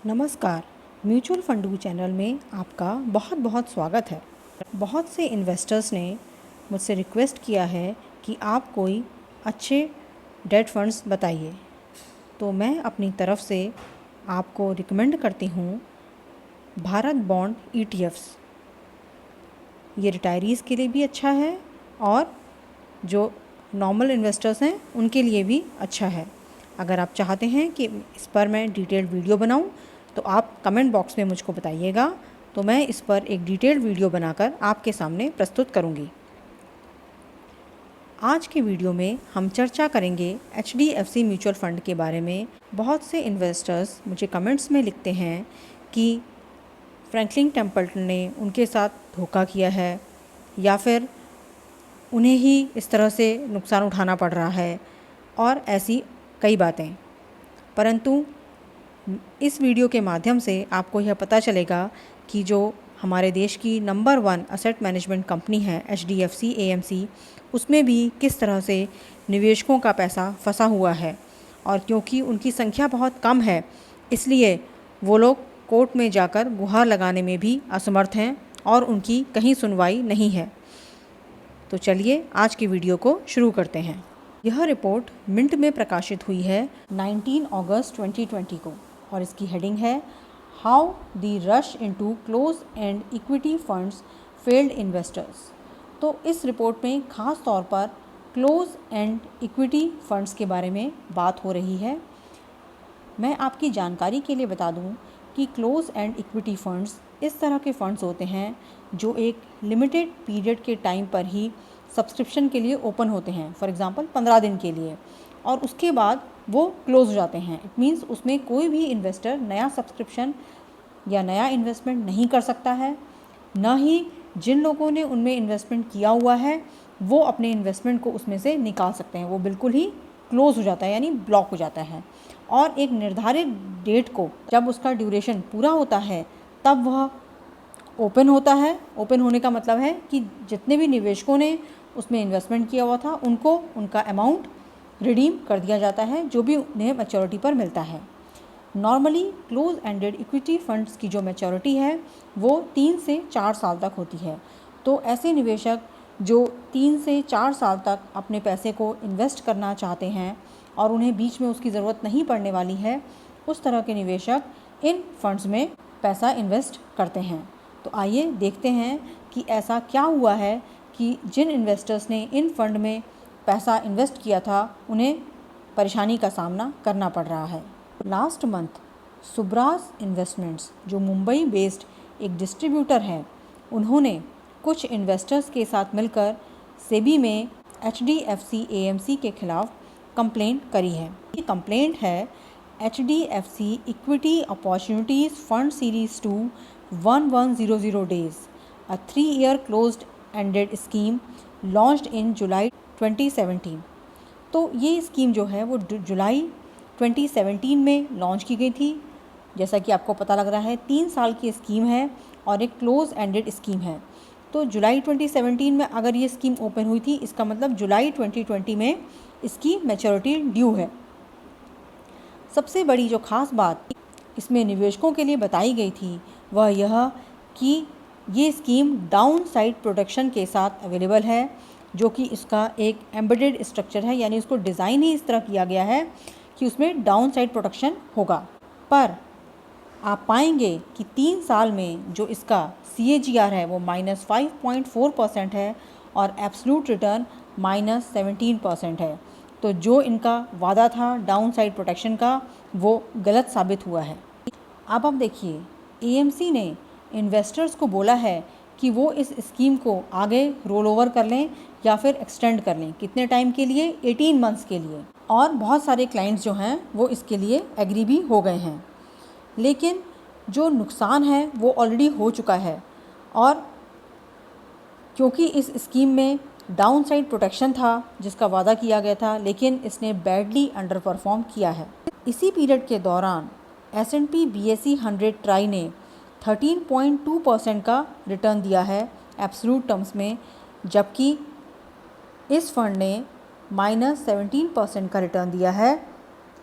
नमस्कार। Mutual fund channel में आपका बहुत बहुत स्वागत है। बहुत से इन्वेस्टर्स ने मुझसे रिक्वेस्ट किया है कि आप कोई अच्छे डेट फंड्स बताइए, तो मैं अपनी तरफ से आपको रिकमेंड करती हूँ भारत बॉन्ड ETFs। ये रिटायरीज़ के लिए भी अच्छा है और जो नॉर्मल इन्वेस्टर्स हैं उनके लिए भी अच्छा है। अगर आप चाहते हैं कि इस पर मैं डिटेल्ड वीडियो बनाऊं तो आप कमेंट बॉक्स में मुझको बताइएगा, तो मैं इस पर एक डिटेल्ड वीडियो बनाकर आपके सामने प्रस्तुत करूंगी। आज के वीडियो में हम चर्चा करेंगे HDFC म्यूचुअल फ़ंड के बारे में। बहुत से इन्वेस्टर्स मुझे कमेंट्स में लिखते हैं कि फ्रैंकलिन टेम्पल्टन ने उनके साथ धोखा किया है या फिर उन्हें ही इस तरह से नुकसान उठाना पड़ रहा है और ऐसी कई बातें। परंतु इस वीडियो के माध्यम से आपको यह पता चलेगा कि जो हमारे देश की नंबर 1 असेट मैनेजमेंट कंपनी है HDFC AMC, उसमें भी किस तरह से निवेशकों का पैसा फंसा हुआ है। और क्योंकि उनकी संख्या बहुत कम है, इसलिए वो लोग कोर्ट में जाकर गुहार लगाने में भी असमर्थ हैं और उनकी कहीं सुनवाई नहीं है। तो चलिए आज की वीडियो को शुरू करते हैं। यह रिपोर्ट मिंट में प्रकाशित हुई है 19 अगस्त 2020 को और इसकी हेडिंग है how the rush into close and equity funds failed investors. तो इस रिपोर्ट में ख़ास तौर पर क्लोज एंड इक्विटी फंड्स के बारे में बात हो रही है। मैं आपकी जानकारी के लिए बता दूं कि क्लोज एंड इक्विटी फंड्स इस तरह के फंड्स होते हैं जो एक लिमिटेड पीरियड के टाइम पर ही सब्सक्रिप्शन के लिए ओपन होते हैं, फॉर एग्जांपल 15 दिन के लिए, और उसके बाद वो क्लोज हो जाते हैं। इट मीन्स उसमें कोई भी इन्वेस्टर नया सब्सक्रिप्शन या नया इन्वेस्टमेंट नहीं कर सकता है, न ही जिन लोगों ने उनमें इन्वेस्टमेंट किया हुआ है वो अपने इन्वेस्टमेंट को उसमें से निकाल सकते हैं। वो बिल्कुल ही क्लोज हो जाता है, यानी ब्लॉक हो जाता है। और एक निर्धारित डेट को जब उसका ड्यूरेशन पूरा होता है तब वह ओपन होता है। ओपन होने का मतलब है कि जितने भी निवेशकों ने उसमें इन्वेस्टमेंट किया हुआ था उनको उनका अमाउंट रिडीम कर दिया जाता है, जो भी उन्हें मैच्योरिटी पर मिलता है। Normally close ended equity funds की जो मैच्योरिटी है वो 3 से 4 साल तक होती है। तो ऐसे निवेशक जो 3 से 4 साल तक अपने पैसे को इन्वेस्ट करना चाहते हैं और उन्हें बीच में उसकी ज़रूरत नहीं पड़ने वाली है, उस तरह के निवेशक इन फंड्स में पैसा इन्वेस्ट करते हैं। तो आइए देखते हैं कि ऐसा क्या हुआ है कि जिन इन्वेस्टर्स ने इन फंड में पैसा इन्वेस्ट किया था उन्हें परेशानी का सामना करना पड़ रहा है। लास्ट मंथ सुब्रास इन्वेस्टमेंट्स, जो मुंबई बेस्ड एक डिस्ट्रीब्यूटर है, उन्होंने कुछ इन्वेस्टर्स के साथ मिलकर सेबी में HDFC AMC के खिलाफ कंप्लेंट करी है। ये कंप्लेंट है HDFC equity opportunities fund series 2 1100 days, a 3-year closed ended scheme launched in July 2017। तो ये स्कीम जो है वो जुलाई 2017 में लॉन्च की गई थी। जैसा कि आपको पता लग रहा है 3 साल की स्कीम है और एक क्लोज एंडेड स्कीम है। तो जुलाई 2017 में अगर ये स्कीम ओपन हुई थी, इसका मतलब जुलाई 2020 में इसकी मैच्योरिटी ड्यू है। सबसे बड़ी जो ख़ास बात इसमें निवेशकों के लिए बताई गई थी वह यह कि ये स्कीम डाउन साइड प्रोटेक्शन के साथ अवेलेबल है, जो कि इसका एक एम्बेडेड स्ट्रक्चर है, यानी उसको डिज़ाइन ही इस तरह किया गया है कि उसमें डाउन साइड प्रोटेक्शन होगा। पर आप पाएंगे कि 3 साल में जो इसका CAGR है वो -5.4% है और एब्सोल्यूट रिटर्न -17% है। तो जो इनका वादा था डाउन साइड प्रोटेक्शन का वो गलत साबित हुआ है। अब आप देखिए, AMC ने इन्वेस्टर्स को बोला है कि वो इस स्कीम को आगे रोल ओवर कर लें या फिर एक्सटेंड कर लें। कितने टाइम के लिए? 18 मंथ्स के लिए। और बहुत सारे क्लाइंट्स जो हैं वो इसके लिए एग्री भी हो गए हैं। लेकिन जो नुकसान है वो ऑलरेडी हो चुका है, और क्योंकि इस स्कीम में डाउन साइड प्रोटेक्शन था जिसका वादा किया गया था, लेकिन इसने बैडली अंडर परफॉर्म किया है। इसी पीरियड के दौरान S&P BSE 100 ट्राई ने 13.2% का रिटर्न दिया है एब्सोल्यूट टर्म्स में, जबकि इस फंड ने -17% का रिटर्न दिया है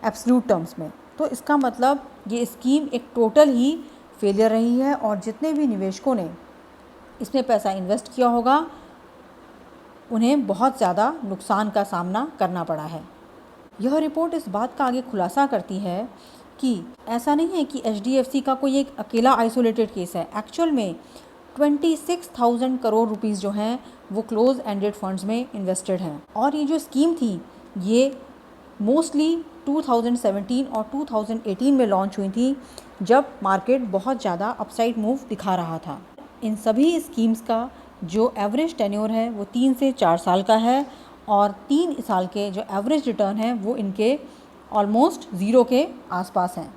एब्सोल्यूट टर्म्स में। तो इसका मतलब ये स्कीम एक टोटल ही फेलियर रही है और जितने भी निवेशकों ने इसमें पैसा इन्वेस्ट किया होगा उन्हें बहुत ज़्यादा नुकसान का सामना करना पड़ा है। यह रिपोर्ट इस बात का आगे खुलासा करती है कि ऐसा नहीं है कि HDFC का कोई एक अकेला आइसोलेटेड केस है। एक्चुअल में 26,000 करोड़ रुपीस जो हैं वो क्लोज एंडेड फंड्स में इन्वेस्टेड हैं और ये जो स्कीम थी ये मोस्टली 2017 और 2018 में लॉन्च हुई थी जब मार्केट बहुत ज़्यादा अपसाइड मूव दिखा रहा था। इन सभी स्कीम्स का जो एवरेज टेन्योर है वो 3 से 4 साल का है और 3 साल के जो एवरेज रिटर्न है वो इनके ऑलमोस्ट ज़ीरो के आसपास हैं।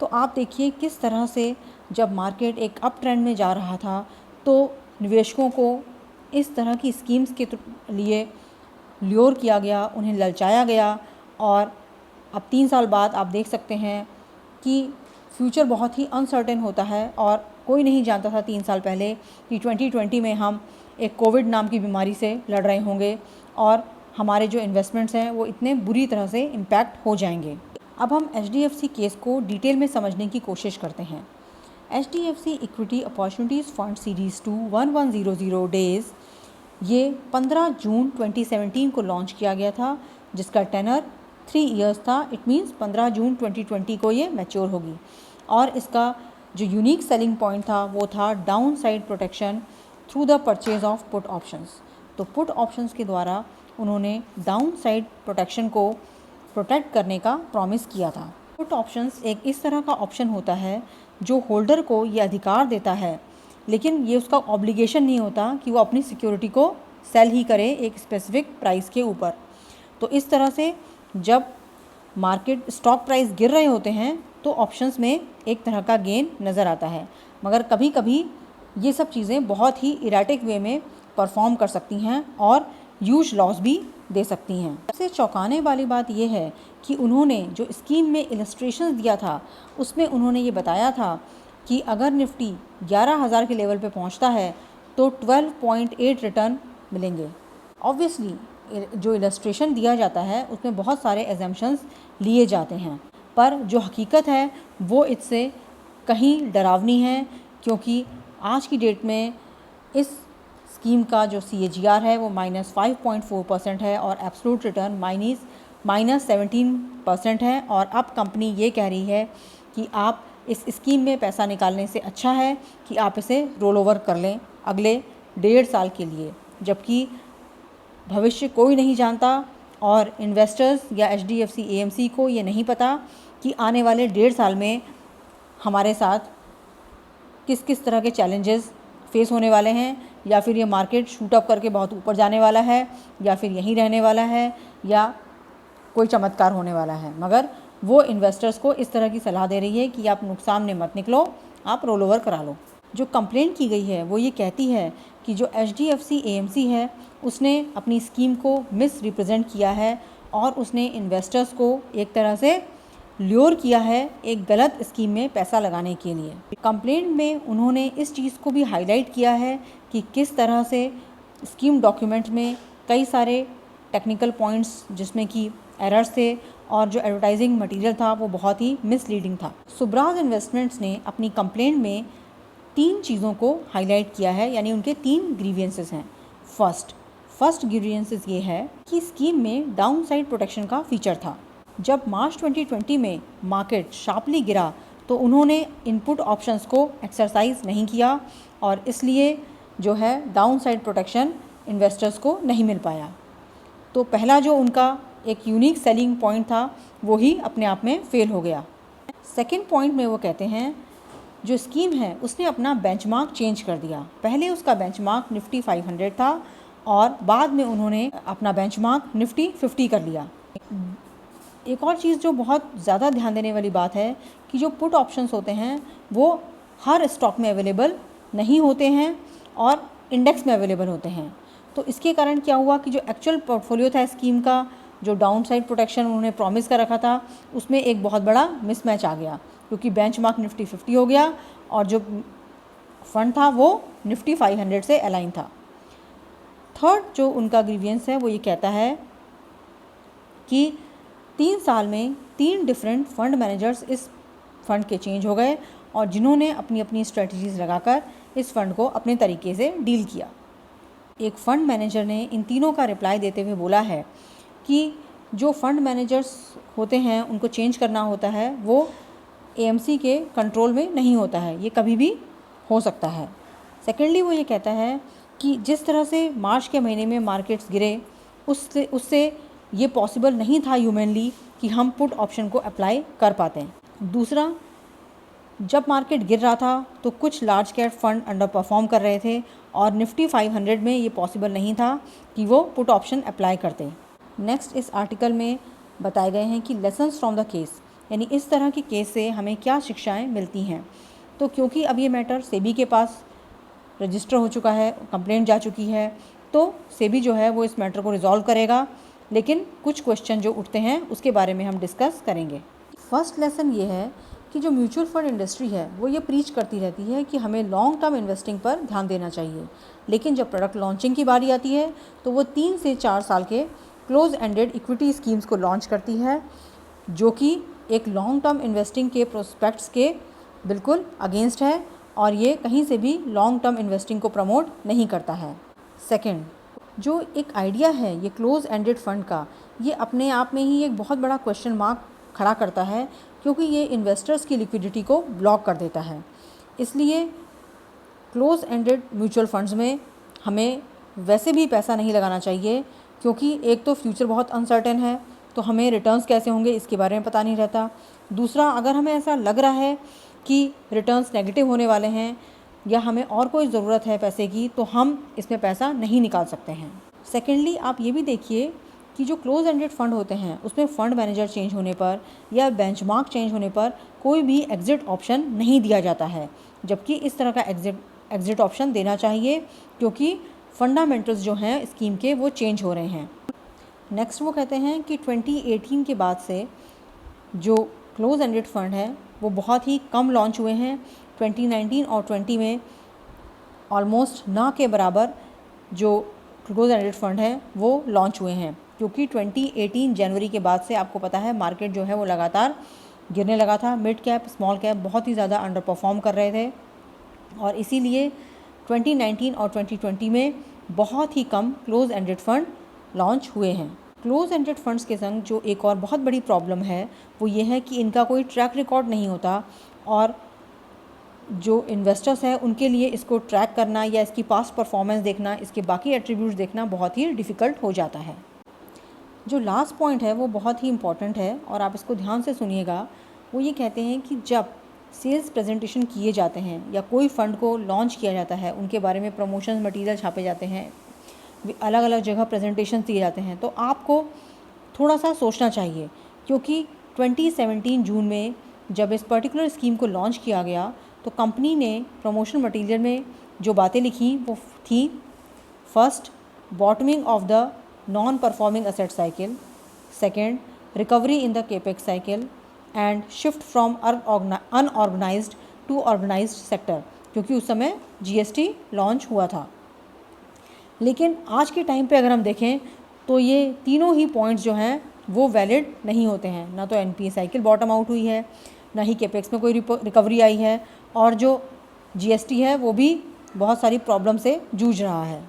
तो आप देखिए किस तरह से जब मार्केट एक अप ट्रेंड में जा रहा था तो निवेशकों को इस तरह की स्कीम्स के लिए ल्योर किया गया, उन्हें ललचाया गया और अब 3 साल बाद आप देख सकते हैं कि फ्यूचर बहुत ही अनसर्टेन होता है और कोई नहीं जानता था 3 साल पहले कि 2020 में हम एक कोविड नाम की बीमारी से लड़ रहे होंगे और हमारे जो इन्वेस्टमेंट्स हैं वो इतने बुरी तरह से इम्पैक्ट हो जाएंगे। अब हम HDFC केस को डिटेल में समझने की कोशिश करते हैं। HDFC equity opportunities fund series 2 1100 days ये 15 जून 2017 को लॉन्च किया गया था जिसका टेनर 3 इयर्स था। इट मीन्स 15 जून 2020 को ये मैच्योर होगी और इसका जो यूनिक सेलिंग पॉइंट था वो था down side protection through the purchase of put options. तो पुट ऑप्शंस के द्वारा उन्होंने डाउन साइड प्रोटेक्शन को प्रोटेक्ट करने का प्रॉमिस किया था। पुट ऑप्शंस एक इस तरह का ऑप्शन होता है जो होल्डर को ये अधिकार देता है लेकिन ये उसका ऑब्लिगेशन नहीं होता कि वो अपनी सिक्योरिटी को सेल ही करे एक स्पेसिफिक प्राइस के ऊपर। तो इस तरह से जब मार्केट स्टॉक प्राइस गिर रहे होते हैं तो ऑप्शंस में एक तरह का गेन नज़र आता है, मगर कभी कभी ये सब चीज़ें बहुत ही इराटिक वे में परफॉर्म कर सकती हैं और ह्यूज लॉस भी दे सकती हैं। सबसे चौंकाने वाली बात यह है कि उन्होंने जो स्कीम में इलस्ट्रेशंस दिया था उसमें उन्होंने ये बताया था कि अगर निफ्टी 11,000 के लेवल पे पहुंचता है तो 12.8 रिटर्न मिलेंगे। ऑब्वियसली जो इलस्ट्रेशन दिया जाता है उसमें बहुत सारे एजम्पशंस लिए जाते हैं पर जो हकीकत है वो इससे कहीं डरावनी है क्योंकि आज की डेट में इस स्कीम का जो CAGR है वो -5.4% है और एब्सोल्यूट रिटर्न -17% है और अब कंपनी ये कह रही है कि आप इस स्कीम में पैसा निकालने से अच्छा है कि आप इसे रोल ओवर कर लें अगले 1.5 साल के लिए, जबकि भविष्य कोई नहीं जानता और इन्वेस्टर्स या HDFC AMC को ये नहीं पता कि आने वाले 1.5 साल में हमारे साथ किस किस तरह के चैलेंजेस फेस होने वाले हैं, या फिर ये मार्केट शूट अप करके बहुत ऊपर जाने वाला है या फिर यहीं रहने वाला है या कोई चमत्कार होने वाला है। मगर वो इन्वेस्टर्स को इस तरह की सलाह दे रही है कि आप नुकसान में मत निकलो, आप रोल ओवर करा लो। जो कंप्लेंट की गई है वो ये कहती है कि जो HDFC AMC है उसने अपनी स्कीम को मिस रिप्रेजेंट किया है और उसने इन्वेस्टर्स को एक तरह से ल्योर किया है एक गलत स्कीम में पैसा लगाने के लिए। कंप्लेंट में उन्होंने इस चीज़ को भी हाईलाइट किया है कि किस तरह से स्कीम डॉक्यूमेंट में कई सारे टेक्निकल पॉइंट्स जिसमें कि एरर्स थे और जो एडवर्टाइजिंग मटेरियल था वो बहुत ही मिसलीडिंग था। सुब्राज इन्वेस्टमेंट्स ने अपनी कंप्लेंट में 3 चीज़ों को हाईलाइट किया है, यानी उनके 3 ग्रीवियंसेस हैं। फर्स्ट ग्रीवियंसेस ये है कि स्कीम में डाउन साइड प्रोटेक्शन का फीचर था। जब मार्च 2020 में मार्केट शार्पली गिरा तो उन्होंने इनपुट ऑप्शंस को एक्सरसाइज नहीं किया और इसलिए जो है डाउन साइड प्रोटेक्शन इन्वेस्टर्स को नहीं मिल पाया। तो पहला जो उनका एक यूनिक सेलिंग पॉइंट था वो ही अपने आप में फेल हो गया। सेकंड पॉइंट में वो कहते हैं जो स्कीम है उसने अपना बेंचमार्क चेंज कर दिया। पहले उसका बेंचमार्क निफ्टी 500 था और बाद में उन्होंने अपना बेंचमार्क निफ्टी 50 कर लिया। एक और चीज़ जो बहुत ज़्यादा ध्यान देने वाली बात है कि जो पुट ऑप्शंस होते हैं वो हर स्टॉक में अवेलेबल नहीं होते हैं और इंडेक्स में अवेलेबल होते हैं। तो इसके कारण क्या हुआ कि जो एक्चुअल पोर्टफोलियो था स्कीम का, जो डाउन साइड प्रोटेक्शन उन्होंने प्रॉमिस कर रखा था, उसमें एक बहुत बड़ा मिसमैच आ गया क्योंकि बेंचमार्क निफ्टी 50 हो गया और जो फंड था वो निफ्टी 500 से अलाइन था। थर्ड जो उनका ग्रीवियंस है वो ये कहता है कि 3 साल में 3 डिफरेंट फंड मैनेजर्स इस फ़ंड के चेंज हो गए और जिन्होंने अपनी अपनी स्ट्रेटजीज़ लगाकर इस फ़ंड को अपने तरीके से डील किया। एक फ़ंड मैनेजर ने इन तीनों का रिप्लाई देते हुए बोला है कि जो फ़ंड मैनेजर्स होते हैं उनको चेंज करना होता है, वो एएमसी के कंट्रोल में नहीं होता है, ये कभी भी हो सकता है। सेकेंडली वो ये कहता है कि जिस तरह से मार्च के महीने में मार्केट्स गिरे उससे ये पॉसिबल नहीं था ह्यूमनली कि हम पुट ऑप्शन को अप्लाई कर पाते हैं। दूसरा, जब मार्केट गिर रहा था तो कुछ large cap fund under perform कर रहे थे और निफ्टी 500 में ये पॉसिबल नहीं था कि वो पुट ऑप्शन अप्लाई करते। नेक्स्ट इस आर्टिकल में बताए गए हैं कि लेसन्स फ्रॉम द केस, यानी इस तरह के केस से हमें क्या शिक्षाएं मिलती हैं। तो क्योंकि अब ये मैटर सेबी के पास रजिस्टर हो चुका है, कंप्लेंट जा चुकी है, तो सेबी जो है वो इस मैटर को रिजॉल्व करेगा, लेकिन कुछ क्वेश्चन जो उठते हैं उसके बारे में हम डिस्कस करेंगे। फर्स्ट लेसन ये है कि जो म्यूचुअल फंड इंडस्ट्री है वो ये प्रीच करती रहती है कि हमें लॉन्ग टर्म इन्वेस्टिंग पर ध्यान देना चाहिए, लेकिन जब प्रोडक्ट लॉन्चिंग की बारी आती है तो वो 3 से 4 साल के क्लोज एंडेड इक्विटी स्कीम्स को लॉन्च करती है, जो कि एक लॉन्ग टर्म इन्वेस्टिंग के प्रोस्पेक्ट्स के बिल्कुल अगेंस्ट है और ये कहीं से भी लॉन्ग टर्म इन्वेस्टिंग को प्रमोट नहीं करता है। सेकेंड, जो एक आइडिया है ये क्लोज एंडेड फंड का, ये अपने आप में ही एक बहुत बड़ा क्वेश्चन मार्क खड़ा करता है, क्योंकि ये इन्वेस्टर्स की लिक्विडिटी को ब्लॉक कर देता है। इसलिए क्लोज एंडेड म्यूचुअल फंड्स में हमें वैसे भी पैसा नहीं लगाना चाहिए, क्योंकि एक तो फ्यूचर बहुत अनसर्टेन है, तो हमें रिटर्न्स कैसे होंगे इसके बारे में पता नहीं रहता। दूसरा, अगर हमें ऐसा लग रहा है कि रिटर्न्स नेगेटिव होने वाले हैं या हमें और कोई ज़रूरत है पैसे की, तो हम इसमें पैसा नहीं निकाल सकते हैं। सेकेंडली, आप ये भी देखिए कि जो क्लोज एंडेड फंड होते हैं उसमें फ़ंड मैनेजर चेंज होने पर या बेंचमार्क चेंज होने पर कोई भी एग्ज़िट ऑप्शन नहीं दिया जाता है, जबकि इस तरह का एग्ज़िट ऑप्शन देना चाहिए, क्योंकि फंडामेंटल्स जो हैं स्कीम के वो चेंज हो रहे हैं। नेक्स्ट वो कहते हैं कि 2018 के बाद से जो क्लोज एंडेड फंड है वो बहुत ही कम लॉन्च हुए हैं। 2019 और 20 में ऑलमोस्ट ना के बराबर जो क्लोज एंडेड फंड है वो लॉन्च हुए हैं, क्योंकि 2018 जनवरी के बाद से आपको पता है मार्केट जो है वो लगातार गिरने लगा था। मिड कैप, स्मॉल कैप बहुत ही ज़्यादा अंडर परफॉर्म कर रहे थे और इसीलिए 2019 और 2020 में बहुत ही कम क्लोज एंडेड फंड लॉन्च हुए हैं। क्लोज एंडेड फंड्स के संग जो एक और बहुत बड़ी प्रॉब्लम है वो ये है कि इनका कोई ट्रैक रिकॉर्ड नहीं होता और जो इन्वेस्टर्स हैं उनके लिए इसको ट्रैक करना या इसकी पास्ट परफॉर्मेंस देखना, इसके बाकी एट्रीब्यूट्स देखना बहुत ही डिफ़िकल्ट हो जाता है। जो लास्ट पॉइंट है वो बहुत ही इम्पॉर्टेंट है और आप इसको ध्यान से सुनिएगा। वो ये कहते हैं कि जब सेल्स प्रेजेंटेशन किए जाते हैं या कोई फ़ंड को लॉन्च किया जाता है, उनके बारे में प्रमोशन मटेरियल छापे जाते हैं, अलग अलग जगह प्रेजेंटेशन दिए जाते हैं, तो आपको थोड़ा सा सोचना चाहिए, क्योंकि 2017 जून में जब इस पर्टिकुलर स्कीम को लॉन्च किया गया तो कंपनी ने प्रमोशन मटेरियल में जो बातें लिखी वो थी, first, bottoming of the non performing asset cycle, second, recovery in the capex cycle and shift from unorganised to organised sector, क्योंकि उस समय जीएसटी लॉन्च हुआ था। लेकिन आज के टाइम पे अगर हम देखें तो ये तीनों ही पॉइंट्स जो हैं वो वैलिड नहीं होते हैं। ना तो एनपीए साइकिल बॉटम आउट हुई है, ना ही केपेक्स में कोई रिकवरी आई है, और जो जीएसटी है वो भी बहुत सारी प्रॉब्लम से जूझ रहा है।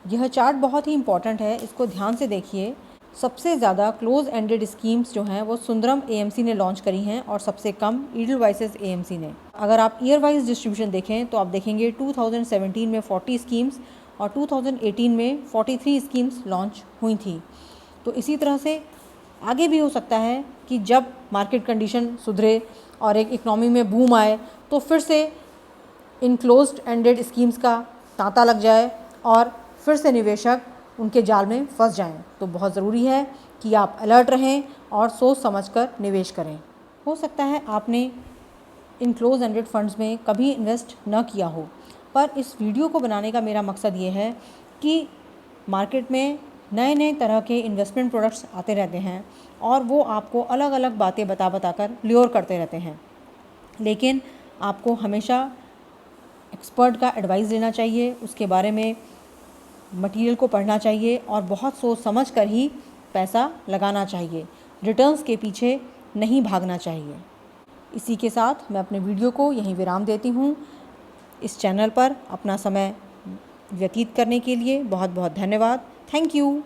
यह चार्ट बहुत ही इंपॉर्टेंट है, इसको ध्यान से देखिए। सबसे ज़्यादा क्लोज एंडेड स्कीम्स जो हैं वो सुंदरम एएमसी ने लॉन्च करी हैं और सबसे कम ईडलवाइसेस एएमसी ने। अगर आप ईयर वाइज डिस्ट्रीब्यूशन देखें तो आप देखेंगे 2017 में 40 स्कीम्स और 2018 में 43 स्कीम्स लॉन्च हुई थी। तो इसी तरह से आगे भी हो सकता है कि जब मार्केट कंडीशन सुधरे और एक इकनॉमी में बूम आए तो फिर से इन क्लोज्ड एंडेड स्कीम्स का तांता लग जाए और फिर से निवेशक उनके जाल में फंस जाएं। तो बहुत ज़रूरी है कि आप अलर्ट रहें और सोच समझकर निवेश करें। हो सकता है आपने इन क्लोज एंडेड फंड्स में कभी इन्वेस्ट न किया हो, पर इस वीडियो को बनाने का मेरा मकसद ये है कि मार्केट में नए नए तरह के इन्वेस्टमेंट प्रोडक्ट्स आते रहते हैं और वो आपको अलग अलग बातें बता कर ल्योर करते रहते हैं, लेकिन आपको हमेशा एक्सपर्ट का एडवाइस लेना चाहिए, उसके बारे में मटेरियल को पढ़ना चाहिए और बहुत सोच समझ कर ही पैसा लगाना चाहिए। रिटर्न्स के पीछे नहीं भागना चाहिए। इसी के साथ मैं अपने वीडियो को यहीं विराम देती हूँ। इस चैनल पर अपना समय व्यतीत करने के लिए बहुत बहुत धन्यवाद। Thank you.